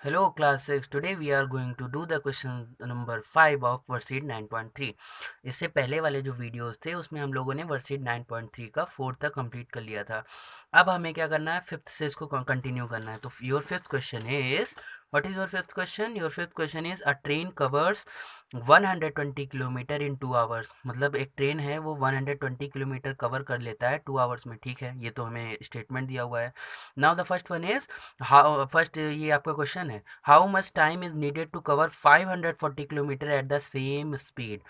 Hello class 6, today we are going to do the question number 5 of worksheet 9.3। इससे पहले वाले जो videos थे उसमें हम लोगों ने वर्कशीट 9.3 का 4 तक कंप्लीट कर लिया था। अब हमें क्या करना है, फिफ्थ से इसको कंटिन्यू करना है। तो your fifth question is, what is your fifth question? Your fifth question is a train covers 120 kilometre in 2 hours. मतलब एक ट्रेन है वो 120 किलोमीटर कवर कर लेता है 2 आवर्स में। ठीक है, ये तो हमें स्टेटमेंट दिया हुआ है। Now the first one is, how first ये आपका क्वेश्चन है, how much time is needed to cover 540 kilometre at the same speed.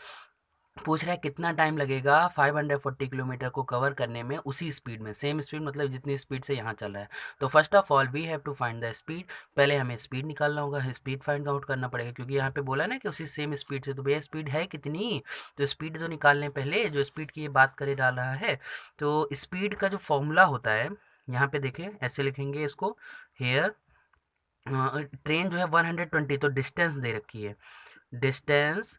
पूछ रहा है कितना टाइम लगेगा 540 किलोमीटर को कवर करने में उसी स्पीड में। सेम स्पीड मतलब जितनी स्पीड से यहाँ चल रहा है। तो first of all we have to find the speed. पहले हमें स्पीड निकालना होगा, स्पीड फाइंड आउट करना पड़ेगा, क्योंकि यहाँ पे बोला ना कि उसी सेम स्पीड से। तो भैया स्पीड है कितनी, तो स्पीड तो निकालने पहले जो स्पीड की ये बात करे डाल रहा है। तो स्पीड का जो फॉर्मूला होता है, यहाँ पे देखें ऐसे लिखेंगे इसको, हेयर ट्रेन जो है 120, तो डिस्टेंस दे रखी है। Distance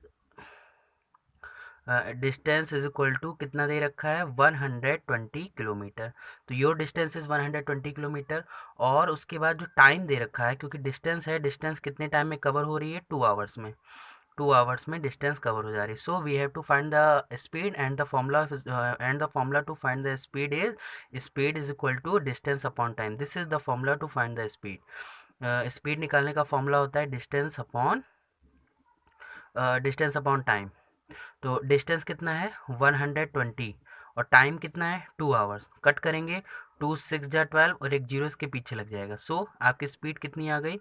distance is equal to कितना दे रखा है, 120 किलोमीटर। तो योर डिस्टेंस इज 120 किलोमीटर। और उसके बाद जो टाइम दे रखा है, क्योंकि डिस्टेंस है, डिस्टेंस कितने टाइम में कवर हो रही है, 2 आवर्स में। 2 आवर्स में डिस्टेंस कवर हो जा रही है। So we have to find the speed and the formula to find the speed is equal to distance upon time. This is the formula to find the speed. Speed निकालने का formula होता है distance upon time. तो distance कितना है 120 और time कितना है 2 आवर्स। कट करेंगे, 2 6 जा 12 और एक जीरो इसके पीछे लग जाएगा। सो आपकी स्पीड कितनी आ गई,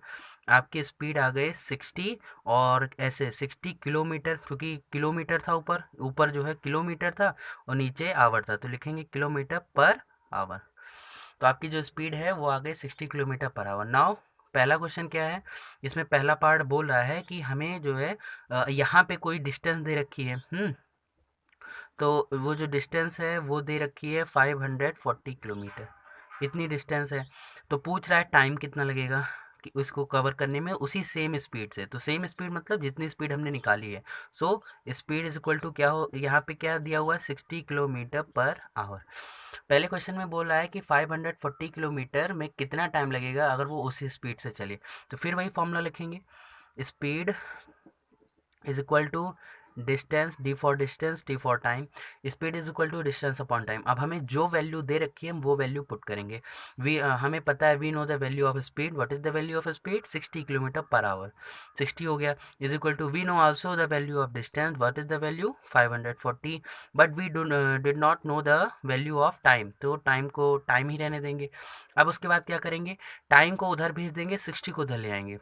आपकी स्पीड आ गई 60। और ऐसे 60 किलोमीटर, क्योंकि किलोमीटर था ऊपर, ऊपर जो है किलोमीटर था और नीचे आवर था, तो लिखेंगे किलोमीटर पर आवर। तो आपकी जो स्पीड है वो आ गई 60 किलोमीटर पर आवर। नाउ पहला क्वेश्चन क्या है, इसमें पहला पार्ट बोल रहा है कि हमें जो है यहाँ पे कोई डिस्टेंस दे रखी है। तो वो जो डिस्टेंस है वो दे रखी है 540 किलोमीटर, इतनी डिस्टेंस है। तो पूछ रहा है टाइम कितना लगेगा कि उसको कवर करने में उसी सेम स्पीड से। तो सेम स्पीड मतलब जितनी स्पीड हमने निकाली है। So speed is equal to क्या हो, यहाँ पे क्या दिया हुआ है, 60 किलोमीटर पर आवर। पहले क्वेश्चन में बोल रहा है कि 540 किलोमीटर में कितना टाइम लगेगा अगर वो उसी स्पीड से चले। तो फिर वही फॉर्मूला लिखेंगे, speed is equal to distance, D for distance, T for time. Speed is equal to distance upon time. अब हमें जो वैल्यू दे रखी है हम वो वैल्यू पुट करेंगे। हमें पता है, we know the value of speed. What is the value of speed, 60 kilometre per hour. 60 हो गया, is equal to we know also the value of distance. What is the value, 540। But we did not know the value of time, तो time को time ही रहने देंगे। अब उसके बाद क्या करेंगे, टाइम को उधर भेज देंगे, 60 को उधर ले आएंगे।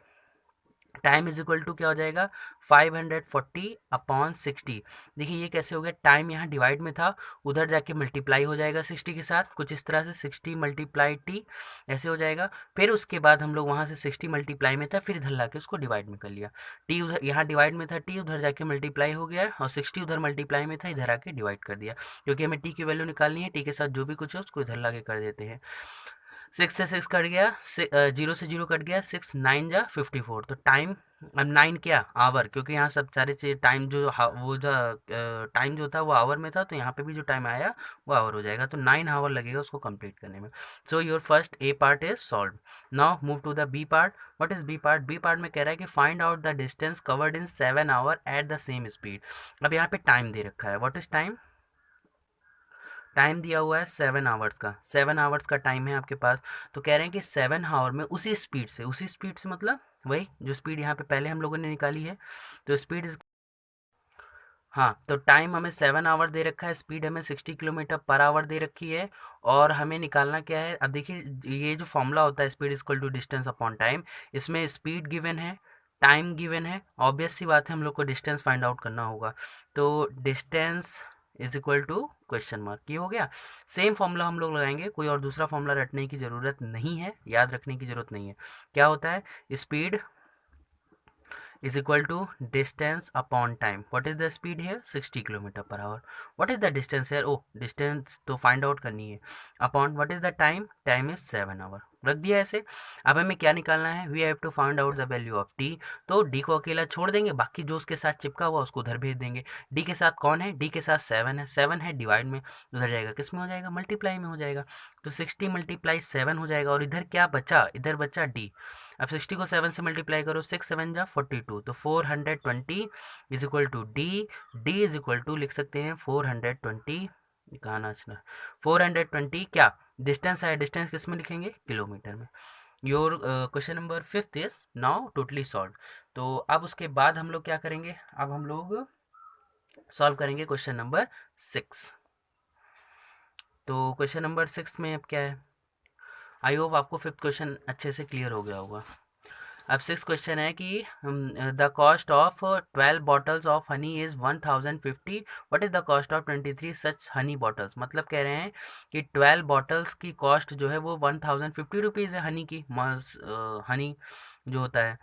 टाइम इज इक्वल टू क्या हो जाएगा, 540 अपॉन 60। देखिए ये कैसे हो गया, टाइम यहाँ डिवाइड में था, उधर जाके मल्टीप्लाई हो जाएगा 60 के साथ, कुछ इस तरह से 60 मल्टीप्लाई टी, ऐसे हो जाएगा। फिर उसके बाद हम लोग वहाँ से 60 मल्टीप्लाई में था, फिर इधर ला के उसको डिवाइड में कर लिया। टी उधर, यहाँ डिवाइड में था टी, उधर जाके मल्टीप्लाई हो गया, और 60 उधर मल्टीप्लाई में था, इधर आके डिवाइड कर दिया। क्योंकि हमें टी की वैल्यू निकालनी है, टी के साथ जो भी कुछ है उसको इधर ला के कर देते हैं। 6 से 6 कट गया, जीरो से जीरो कट गया, 6 9 जा 54। तो टाइम, अब 9 क्या, आवर, क्योंकि यहाँ सब सारे चीज टाइम जो वो जो टाइम जो था वो आवर में था, तो यहाँ पे भी जो टाइम आया वो आवर हो जाएगा। तो 9 आवर लगेगा उसको कंप्लीट करने में। So your first A part is solve. Now move to the B part. What is B part? B part में कह रहा है कि find out the distance covered in 7 hour at the same speed. अब यहाँ पे टाइम दे रखा है, व्हाट इज टाइम, टाइम दिया हुआ है 7 आवर्स का, 7 आवर्स का टाइम है आपके पास। तो कह रहे हैं कि 7 आवर में उसी स्पीड से मतलब वही जो स्पीड यहाँ पे पहले हम लोगों ने निकाली है। तो स्पीड इज, हाँ, तो टाइम हमें 7 आवर दे रखा है, स्पीड हमें 60 किलोमीटर पर आवर दे रखी है। और हमें निकालना क्या है, अब देखिए ये जो फॉर्मूला होता है speed equal to distance upon time, इसमें स्पीड गिवन है, टाइम गिवन है, ऑब्वियस सी बात है हम लोग को डिस्टेंस फाइंड आउट करना होगा। तो distance is equal to question mark, ये हो गया। सेम फॉर्मूला हम लोग लगाएंगे, कोई और दूसरा फॉर्मूला रटने की ज़रूरत नहीं है, याद रखने की ज़रूरत नहीं है। क्या होता है, speed is equal to distance upon time. What is the speed here, 60 kilometre per our. what is the distance here, oh distance तो find out करनी है, upon what is the time, time is 7 hour. रख दिया ऐसे। अब हमें क्या निकालना है, we have to find out the value of D. तो डी को अकेला छोड़ देंगे, बाकी जो उसके साथ चिपका हुआ उसको उधर भेज देंगे। डी के साथ कौन है, डी के साथ 7 है, 7 है डिवाइड में, उधर जाएगा किस में हो जाएगा, मल्टीप्लाई में हो जाएगा। तो 60 मल्टीप्लाई 7 हो जाएगा, और इधर क्या बचा, इधर बचा डी। अब 60 को 7 से मल्टीप्लाई करो, 6 7 जा 42, तो 420 is equal to D. D is equal to लिख सकते हैं 420, कहाँ नाचना, 420 क्या डिस्टेंस है, डिस्टेंस किस में लिखेंगे, किलोमीटर में। Your question number 5th is now totally solve. तो अब उसके बाद हम लोग क्या करेंगे, अब हम लोग सॉल्व करेंगे क्वेश्चन नंबर 6। तो क्वेश्चन नंबर 6 में अब क्या है, आई होप आपको 5th क्वेश्चन अच्छे से क्लियर हो गया होगा। अब 6th क्वेश्चन है कि the cost of 12 bottles of honey is 1050, what is the cost of 23 such Honey bottles. मतलब कह रहे हैं कि 12 बॉटल्स की कॉस्ट जो है वो 1050 रुपीज़ है, हनी की, हनी जो होता है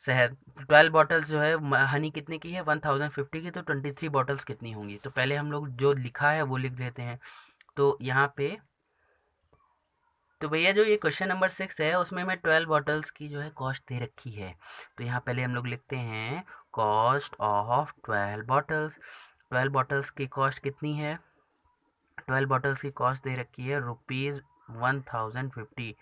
शहद। 12 बॉटल्स जो है हनी कितने की है, 1050 की, तो 23 बॉटल्स कितनी होंगी। तो पहले हम लोग जो लिखा है वो लिख देते हैं। तो यहाँ पे तो भैया जो ये क्वेश्चन नंबर 6 है उसमें मैं 12 बॉटल्स की जो है कॉस्ट दे रखी है। तो यहाँ पहले हम लोग लिखते हैं कॉस्ट ऑफ 12 बॉटल्स। 12 बॉटल्स की कॉस्ट कितनी है, 12 बॉटल्स की कॉस्ट दे रखी है रुपीज़ 1050,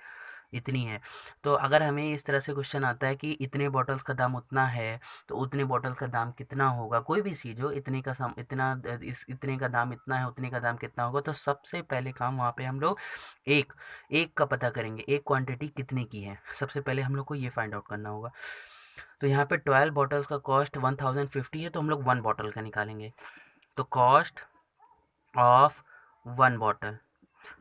इतनी है। तो अगर हमें इस तरह से क्वेश्चन आता है कि इतने बॉटल्स का दाम उतना है, तो उतने बॉटल्स का दाम कितना होगा, कोई भी चीज़ हो, इतने का इतना, इस इतने का दाम इतना है, उतने का दाम कितना होगा, तो सबसे पहले काम वहाँ पे हम लोग एक एक का पता करेंगे, एक क्वांटिटी कितने की है, सबसे पहले हम लोग को ये फाइंड आउट करना होगा। तो यहाँ पे 12 बॉटल्स का कॉस्ट 1050 है, तो हम लोग 1 बॉटल का निकालेंगे। तो कॉस्ट ऑफ 1 बॉटल,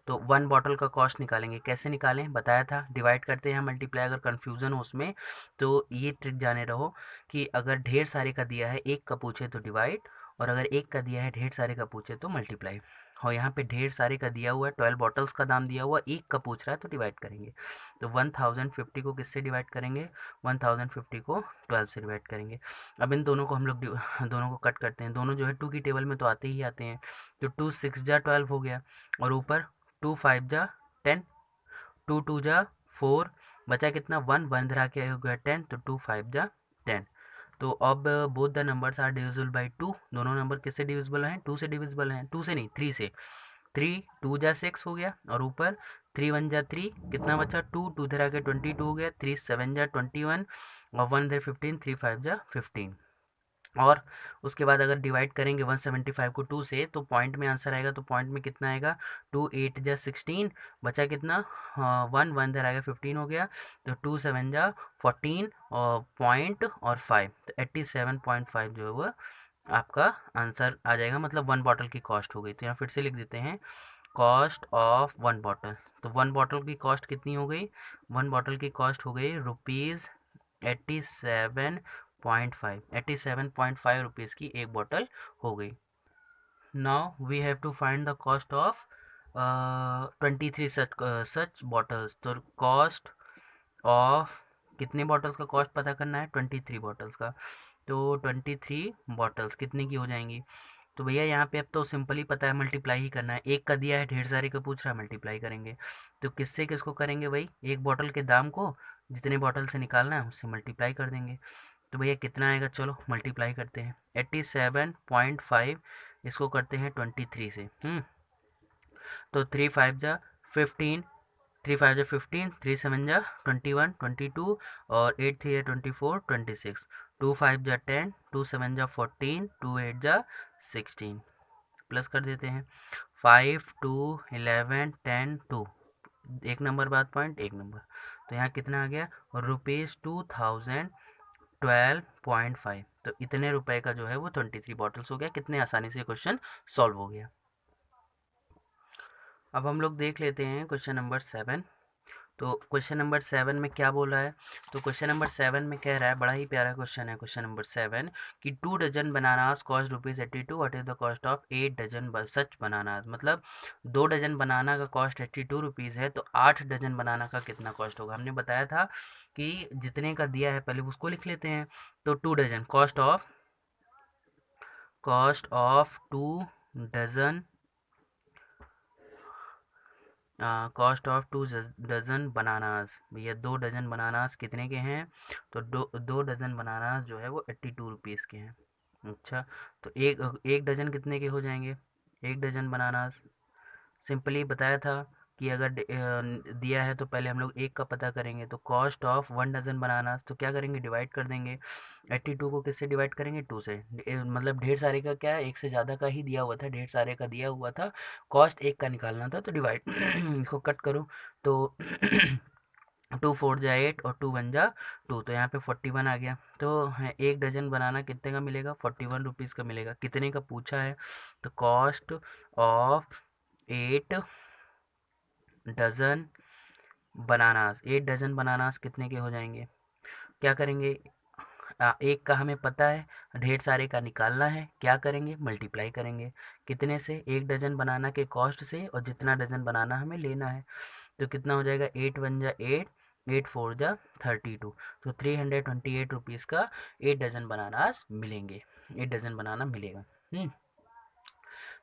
तो 1 बॉटल का कॉस्ट निकालेंगे, कैसे निकालें बताया था, डिवाइड करते हैं मल्टीप्लाई, अगर कन्फ्यूज़न हो उसमें तो ये ट्रिक जाने रहो कि अगर ढेर सारे का दिया है एक का पूछे तो डिवाइड, और अगर एक का दिया है ढेर सारे का पूछे तो मल्टीप्लाई। और यहाँ पे ढेर सारे का दिया हुआ है, 12 बॉटल्स का दाम दिया हुआ, एक का पूछ रहा है तो डिवाइड करेंगे। तो 1050 को किससे डिवाइड करेंगे, 1050 को 12 से डिवाइड करेंगे। अब इन दोनों को हम लोग दोनों को कट करते हैं, दोनों जो है 2 की टेबल में तो आते ही आते हैं। तो 2 6 जा 12 हो गया, और ऊपर 2 5 जा 10, 2 2 जा 4, बचा कितना 1, 1 इधर आके हो गया 10, तो 2 5 जा 10। तो अब both the numbers are divisible by 2, दोनों नंबर किससे डिविजिबल हैं, 2 से डिविजिबल हैं, 2 से नहीं 3 से। 3 2 जा 6 हो गया, और ऊपर 3 1 जा 3, कितना बचा 2, 2 इधर आके 22 हो गया, 3 7 जा 21, और 1 इधर 15, 3 5 जा 15। और उसके बाद अगर डिवाइड करेंगे 175 को 2 से, तो पॉइंट में आंसर आएगा, तो पॉइंट में कितना आएगा, 2 8 जा 16, बचा कितना, हाँ 1 1 इधर आएगा 15 हो गया, तो 2 7 जा 14, और पॉइंट और 5, तो 87.5 जो है वो आपका आंसर आ जाएगा, मतलब 1 बॉटल की कॉस्ट हो गई। तो यहाँ फिर से लिख देते हैं कॉस्ट ऑफ 1 बॉटल। तो 1 बॉटल की कॉस्ट कितनी हो गई, 1 बॉटल की कॉस्ट हो गई रुपीज़ 87.5, 87.5 रुपीज़ की एक बॉटल हो गई। Now we have to find the cost of 23 such bottles. तो कॉस्ट ऑफ कितने बॉटल्स का कॉस्ट पता करना है, 23 बॉटल्स का। तो 23 बॉटल्स कितने की हो जाएंगी, तो भैया यहाँ पे अब तो सिंपल ही पता है, मल्टीप्लाई ही करना है, एक का दिया है ढेर सारे का पूछ रहा है, मल्टीप्लाई करेंगे। तो किससे किसको करेंगे भाई, एक बॉटल के दाम को जितने बॉटल से निकालना है उससे मल्टीप्लाई कर देंगे। तो भैया कितना आएगा, चलो मल्टीप्लाई करते हैं, 87.5 इसको करते हैं 23 से। तो 3 5 जा 15, 3 5 जा 15, 3 7 जा 21 22, और 8 3 जा 24 26, 2 5 जा 10, 2 7 जा 14, 2 8 जा 16, प्लस कर देते हैं 5 2 11 10 2, एक नंबर बाद पॉइंट एक नंबर, तो यहाँ कितना आ गया ₹2012.5। तो इतने रुपए का जो है वो 23 बॉटल्स हो गया। कितने आसानी से क्वेश्चन सॉल्व हो गया। अब हम लोग देख लेते हैं क्वेश्चन नंबर 7। तो क्वेश्चन नंबर 7 में क्या बोला है, तो क्वेश्चन नंबर 7 में कह रहा है, बड़ा ही प्यारा क्वेश्चन है क्वेश्चन नंबर 7, कि 2 dozen bananas cost ₹82, what is the cost of 8 dozen such bananas. मतलब 2 डजन बनाना का कॉस्ट 82 रुपीज़ है, तो 8 डजन बनाना का कितना कॉस्ट होगा। हमने बताया था कि जितने का दिया है पहले उसको लिख लेते हैं। तो 2 dozen cost of 2 dozen cost of 2 dozen bananas. भैया 2 डज़न बनानास कितने के हैं? तो दो डज़न बनानास जो है वो 82 रुपीज़ के हैं। अच्छा, तो एक एक डज़न कितने के हो जाएंगे? एक डज़न बनानास सिंपली बताया था कि अगर दिया है तो पहले हम लोग एक का पता करेंगे। तो कॉस्ट ऑफ 1 डज़न बनानास, तो क्या करेंगे, डिवाइड कर देंगे। 82 को किससे डिवाइड करेंगे? 2 से। मतलब ढेर सारे का क्या है, एक से ज़्यादा का ही दिया हुआ था, ढेर सारे का दिया हुआ था, कॉस्ट एक का निकालना था, तो डिवाइड इसको कट करो तो 2 4 जा 8 और 2 1 जा 2, तो यहाँ पे 41 आ गया। तो एक डजन बनाना कितने का मिलेगा? 41 रुपीज़ का मिलेगा। कितने का पूछा है? तो cost of 8 dozen bananas, 8 dozen bananas कितने के हो जाएंगे? क्या करेंगे, एक का हमें पता है, ढेर सारे का निकालना है, क्या करेंगे, मल्टीप्लाई करेंगे। कितने से? 1 डज़न बनाना के कॉस्ट से, और जितना डज़न बनाना हमें लेना है। तो कितना हो जाएगा? 8 1 जा 8, 8 4 जा 32, तो 328 रुपीज़ का 8 डज़न बनानास मिलेंगे, 8 डज़न बनाना मिलेगा।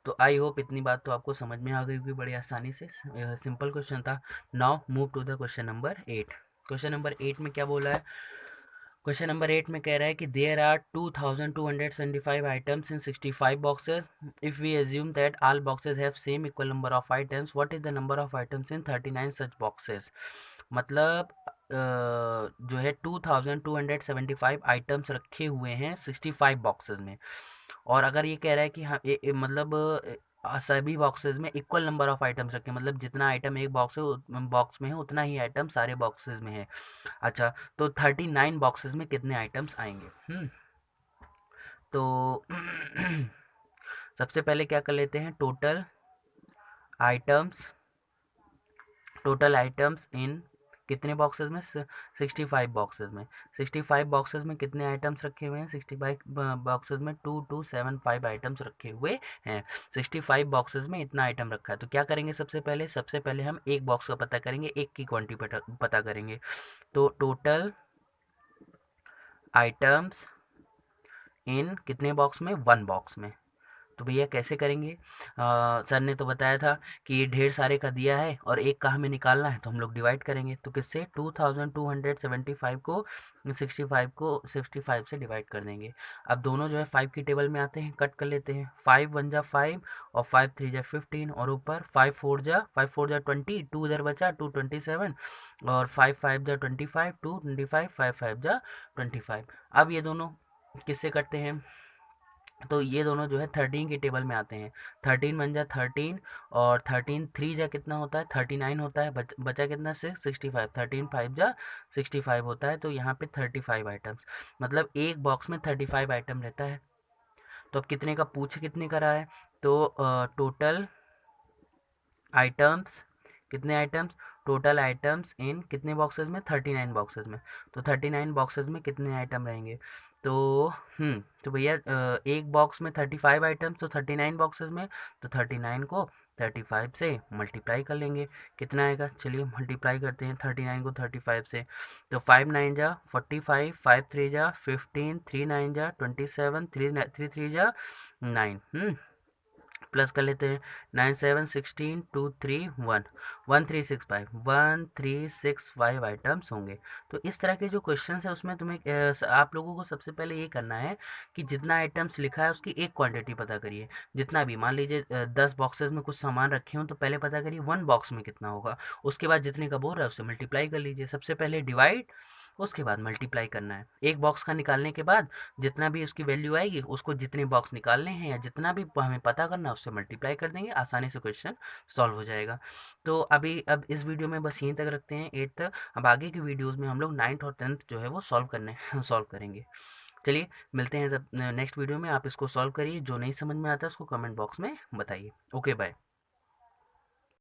तो आई होप इतनी बात तो आपको समझ में आ गई होगी बड़ी आसानी से। सिंपल क्वेश्चन था। Now move to the question number 8। Question number 8 में क्या बोला है? क्वेश्चन नंबर 8 में कह रहा है कि there are 2275 items in 65 boxes. If we assume that all boxes have same equal number of items, what is the number of items in 39 such boxes. मतलब जो है 2275 आइटम्स रखे हुए हैं 65 बॉक्सेस में, और अगर ये कह रहा है कि हाँ मतलब सभी बॉक्सेस में इक्वल नंबर ऑफ आइटम्स रखे, मतलब जितना आइटम एक बॉक्स में है उतना ही आइटम सारे बॉक्सेस में है। अच्छा, तो 39 बॉक्सेस में कितने आइटम्स आएंगे? तो सबसे पहले क्या कर लेते हैं, आइटम्स टोटल आइटम्स इन कितने बॉक्सेस में? 65 बॉक्सेस में। 65 बॉक्सेस में कितने आइटम्स रखे हुए हैं? 65 बॉक्सेस में 2275 आइटम्स रखे हुए हैं। 65 बॉक्सेस में इतना आइटम रखा है, तो क्या करेंगे, सबसे पहले हम एक बॉक्स का पता करेंगे, एक की क्वांटिटी पता करेंगे। तो टोटल आइटम्स इन कितने बॉक्स में? 1 बॉक्स में। तो भैया कैसे करेंगे? सर ने तो बताया था कि ये ढेर सारे का दिया है और एक का हमें निकालना है, तो हम लोग डिवाइड करेंगे। तो किससे? 2275 को 65 से डिवाइड कर देंगे। अब दोनों जो है 5 की टेबल में आते हैं, कट कर लेते हैं। 5 1 जा 5 और 5 3 जा 15, और ऊपर 5 4 जा 20, 2 इधर बचा 2 27, और 5 5 जा 25, 2 25, 5 5 जा 25। अब ये दोनों किससे कटते हैं? तो ये दोनों जो है 13 की टेबल में आते हैं। 13 बन जा 13, और 13 3 जा कितना होता है? 39 होता है। बचा कितना? 65। 13 5 जा 65 होता है, तो यहाँ पे 35 आइटम्स, मतलब एक बॉक्स में 35 आइटम रहता है। तो अब कितने का पूछ कितने का रहा है? तो टोटल आइटम्स, कितने आइटम्स? टोटल आइटम्स इन कितने बॉक्सेस में? 39 बॉक्सेस में। तो 39 बॉक्सेस में कितने आइटम रहेंगे? तो तो भैया एक बॉक्स में 35 आइटम्स, तो 39 बॉक्सेस में, तो 39 को 35 से मल्टीप्लाई कर लेंगे। कितना आएगा? चलिए मल्टीप्लाई करते हैं 39 को 35 से। तो 5 9 जा 45, 5 3 जा 15, 3 9 जा 27, 3 3 जा 9, प्लस कर लेते हैं। 9 7 16 2 3 1, 1365 आइटम्स होंगे। तो इस तरह के जो क्वेश्चन है उसमें तुम्हें आप लोगों को सबसे पहले ये करना है कि जितना आइटम्स लिखा है उसकी एक क्वांटिटी पता करिए। जितना भी, मान लीजिए 10 बॉक्सेस में कुछ सामान रखे हों, तो पहले पता करिए 1 बॉक्स में कितना होगा। उसके बाद जितने का बोल रहा है उससे मल्टीप्लाई कर लीजिए। सबसे पहले डिवाइड, उसके बाद मल्टीप्लाई करना है। एक बॉक्स का निकालने के बाद जितना भी उसकी वैल्यू आएगी, उसको जितने बॉक्स निकालने हैं या जितना भी हमें पता करना है उससे मल्टीप्लाई कर देंगे, आसानी से क्वेश्चन सॉल्व हो जाएगा। तो अब इस वीडियो में बस यहीं तक रखते हैं, 8 तक। अब आगे की वीडियोज़ में हम लोग 9th और 10th जो है वो सॉल्व करेंगे। चलिए मिलते हैं जब नेक्स्ट वीडियो में। आप इसको सॉल्व करिए, जो नहीं समझ में आता है उसको कमेंट बॉक्स में बताइए। Okay bye.